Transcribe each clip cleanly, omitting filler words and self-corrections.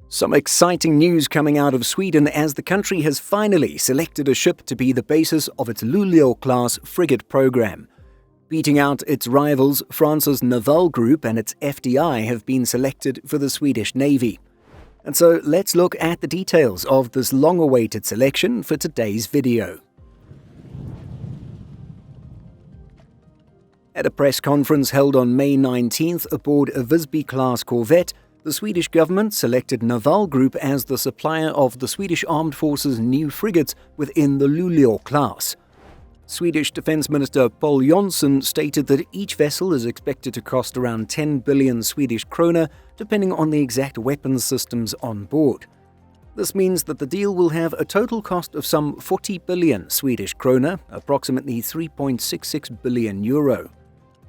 Some exciting news coming out of Sweden as the country has finally selected a ship to be the basis of its Luleå Class Frigate Programme. Beating out its rivals, France's Naval Group and its FDI have been selected for the Swedish Navy. And so let's look at the details of this long-awaited selection for today's video. At a press conference held on May 19th aboard a Visby-class corvette, the Swedish government selected Naval Group as the supplier of the Swedish Armed Forces' new frigates within the Luleå class. Swedish Defence Minister Pål Jonson stated that each vessel is expected to cost around 10 billion Swedish krona, depending on the exact weapons systems on board. This means that the deal will have a total cost of some 40 billion Swedish krona, approximately 3.66 billion euro.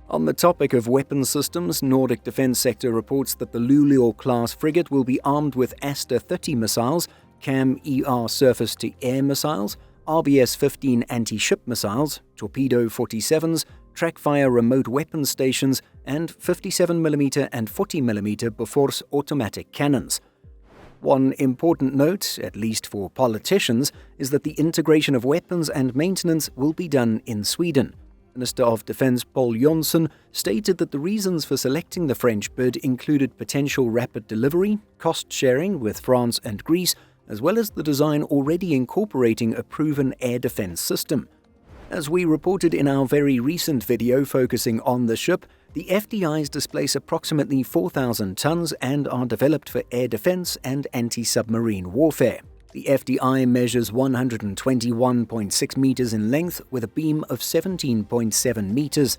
On the topic of weapons systems, Nordic Defence Sector reports that the Luleå Class Frigate will be armed with Aster-30 missiles, CAM-ER surface-to-air missiles, RBS-15 anti-ship missiles, Torpedo 47s, track-fire remote weapons stations, and 57mm and 40mm Bofors automatic cannons. One important note, at least for politicians, is that the integration of weapons and maintenance will be done in Sweden. Minister of Defence Pål Jonson stated that the reasons for selecting the French bid included potential rapid delivery, cost sharing with France and Greece, as well as the design already incorporating a proven air defence system. As we reported in our very recent video focusing on the ship, the FDIs displace approximately 4,000 tons and are developed for air defence and anti-submarine warfare. The FDI measures 121.6 meters in length with a beam of 17.7 meters.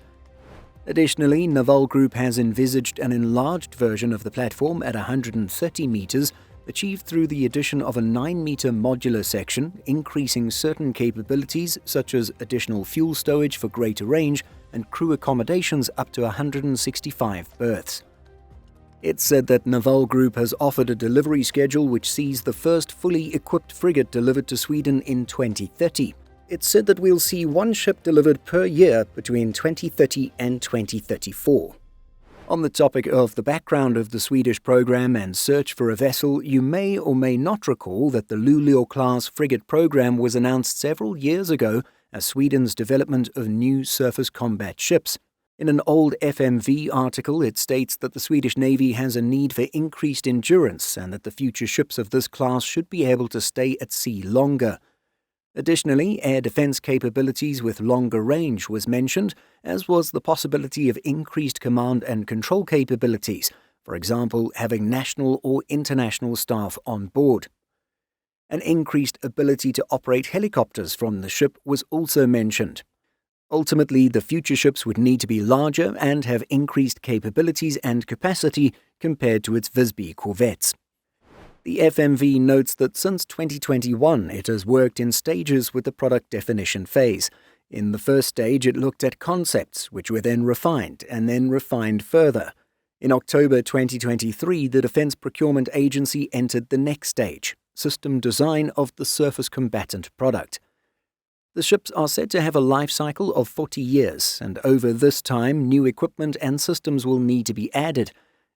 Additionally, Naval Group has envisaged an enlarged version of the platform at 130 meters, achieved through the addition of a 9-meter modular section, increasing certain capabilities such as additional fuel stowage for greater range and crew accommodations up to 165 berths. It's said that Naval Group has offered a delivery schedule which sees the first fully equipped frigate delivered to Sweden in 2030. It's said that we'll see one ship delivered per year between 2030 and 2034. On the topic of the background of the Swedish program and search for a vessel, you may or may not recall that the Luleå Class Frigate Programme was announced several years ago as Sweden's development of new surface combat ships. In an old FMV article, it states that the Swedish Navy has a need for increased endurance and that the future ships of this class should be able to stay at sea longer. Additionally, air defence capabilities with longer range was mentioned, as was the possibility of increased command and control capabilities, for example, having national or international staff on board. An increased ability to operate helicopters from the ship was also mentioned. Ultimately, the future ships would need to be larger and have increased capabilities and capacity compared to its Visby corvettes. The FMV notes that since 2021 it has worked in stages with the product definition phase. In the first stage it looked at concepts, which were then refined further. In October 2023, the Defence Procurement Agency entered the next stage, system design of the surface combatant product. The ships are said to have a life cycle of 40 years, and over this time, new equipment and systems will need to be added.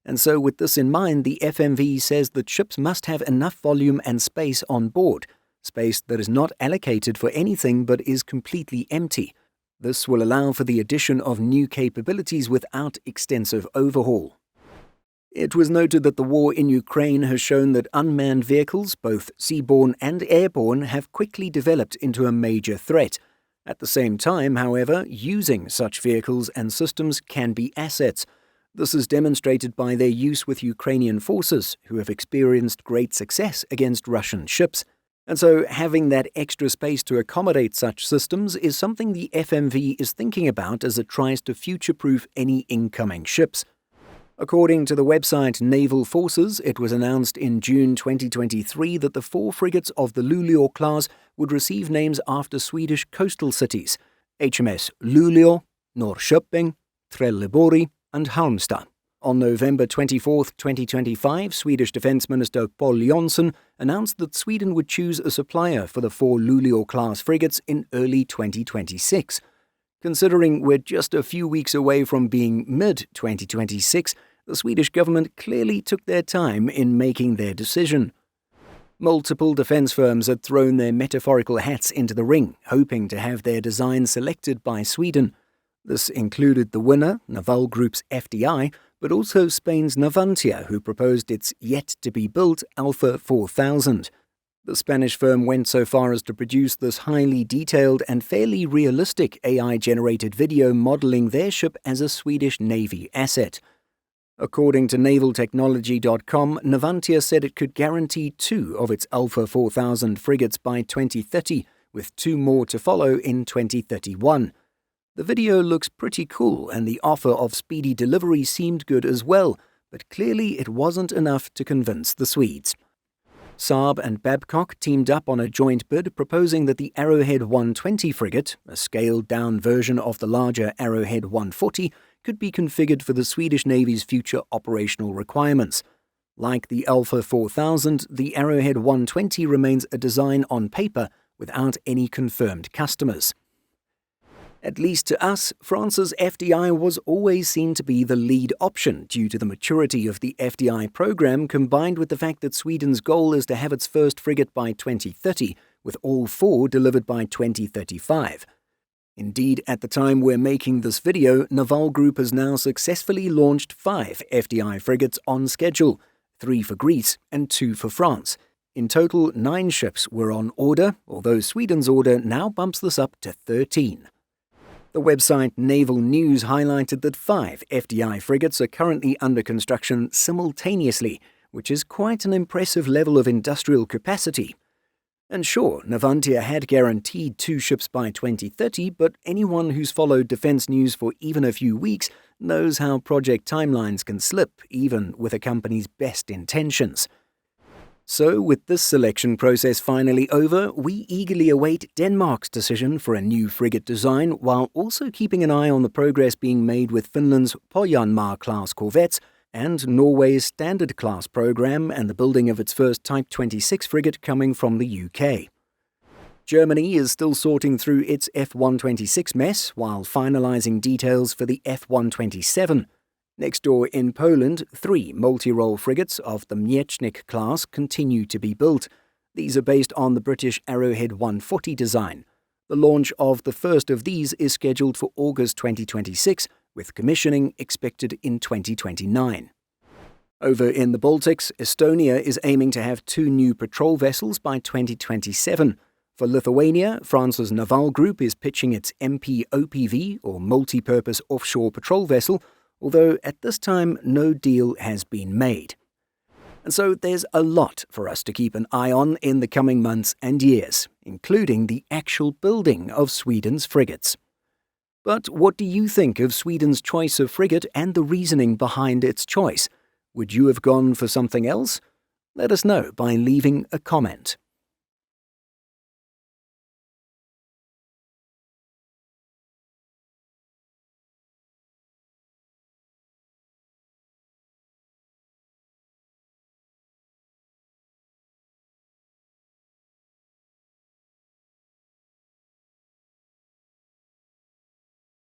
And so with this in mind, the FMV says that ships must have enough volume and space on board, space that is not allocated for anything but is completely empty. This will allow for the addition of new capabilities without extensive overhaul. It was noted that the war in Ukraine has shown that unmanned vehicles, both seaborne and airborne, have quickly developed into a major threat. At the same time, however, using such vehicles and systems can be assets. This is demonstrated by their use with Ukrainian forces, who have experienced great success against Russian ships. And so having that extra space to accommodate such systems is something the FMV is thinking about as it tries to future-proof any incoming ships. According to the website Naval Forces, it was announced in June 2023 that the 4 frigates of the Luleå class would receive names after Swedish coastal cities: HMS Luleå, Norrköping, Trelleborg, and Halmstad. On November 24, 2025, Swedish Defence Minister Pål Jonson announced that Sweden would choose a supplier for the 4 Luleå class frigates in early 2026. Considering we're just a few weeks away from being mid-2026, the Swedish government clearly took their time in making their decision. Multiple defence firms had thrown their metaphorical hats into the ring, hoping to have their design selected by Sweden. This included the winner, Naval Group's FDI, but also Spain's Navantia, who proposed its yet-to-be-built Alpha 4000. The Spanish firm went so far as to produce this highly detailed and fairly realistic AI-generated video modelling their ship as a Swedish Navy asset. According to navaltechnology.com, Navantia said it could guarantee 2 of its Alpha 4000 frigates by 2030, with 2 more to follow in 2031. The video looks pretty cool, and the offer of speedy delivery seemed good as well, but clearly it wasn't enough to convince the Swedes. Saab and Babcock teamed up on a joint bid proposing that the Arrowhead 120 frigate, a scaled-down version of the larger Arrowhead 140, could be configured for the Swedish Navy's future operational requirements. Like the Alpha 4000, the Arrowhead 120 remains a design on paper without any confirmed customers. At least to us, France's FDI was always seen to be the lead option due to the maturity of the FDI programme, combined with the fact that Sweden's goal is to have its first frigate by 2030, with all 4 delivered by 2035. Indeed, at the time we're making this video, Naval Group has now successfully launched 5 FDI frigates on schedule, 3 for Greece and 2 for France. In total, 9 ships were on order, although Sweden's order now bumps this up to 13. The website Naval News highlighted that 5 FDI frigates are currently under construction simultaneously, which is quite an impressive level of industrial capacity. And sure, Navantia had guaranteed 2 ships by 2030, but anyone who's followed defence news for even a few weeks knows how project timelines can slip, even with a company's best intentions. So, with this selection process finally over, we eagerly await Denmark's decision for a new frigate design, while also keeping an eye on the progress being made with Finland's Pohjanmaa-class corvettes and Norway's Standard-class programme and the building of its first Type 26 frigate coming from the UK. Germany is still sorting through its F-126 mess while finalising details for the F-127. Next door in Poland, 3 multi-role frigates of the Miecznik class continue to be built. These are based on the British Arrowhead 140 design. The launch of the first of these is scheduled for August 2026, with commissioning expected in 2029. Over in the Baltics, Estonia is aiming to have 2 new patrol vessels by 2027. For Lithuania, France's Naval Group is pitching its MPOPV, or Multi-Purpose Offshore Patrol Vessel, although at this time no deal has been made. And so there's a lot for us to keep an eye on in the coming months and years, including the actual building of Sweden's frigates. But what do you think of Sweden's choice of frigate and the reasoning behind its choice? Would you have gone for something else? Let us know by leaving a comment.